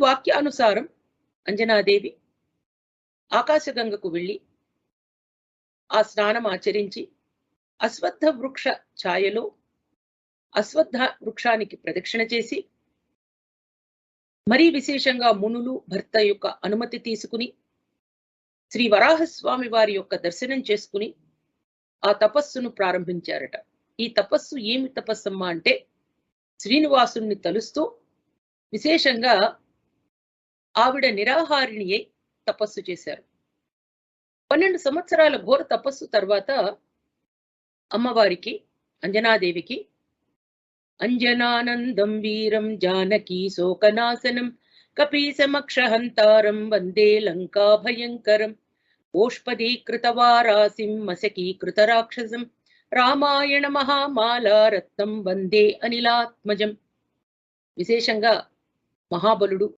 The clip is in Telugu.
వాక్యానుసారం అంజనాదేవి ఆకాశగంగకు వెళ్ళి ఆ స్నానం ఆచరించి అశ్వత్థ వృక్ష ఛాయలో అశ్వత్థ వృక్షానికి ప్రదక్షిణ చేసి మరీ విశేషంగా మునులు భర్త యొక్క అనుమతి తీసుకుని శ్రీ వరాహస్వామి వారి యొక్క దర్శనం చేసుకుని ఆ తపస్సును ప్రారంభించారట. ఈ తపస్సు ఏమి తపస్సమ్మా అంటే శ్రీనివాసుని తలుస్తూ విశేషంగా ఆవిడ నిరాహారిణి అయి తపస్సు చేశారు. 12 సంవత్సరాల ఘోర తపస్సు తర్వాత అమ్మవారికి అంజనాదేవికి అంజనానందం వీరం జానకీ శోకనాశనం కపీసమక్షహంతారం వందే లంకా భయంకరం ఓష్పదీకృతవారాసిం మశకీకృత రాక్షసం రామాయణ మహామాలారత్నం వందే అనిలాత్మజం. విశేషంగా మహాబలుడు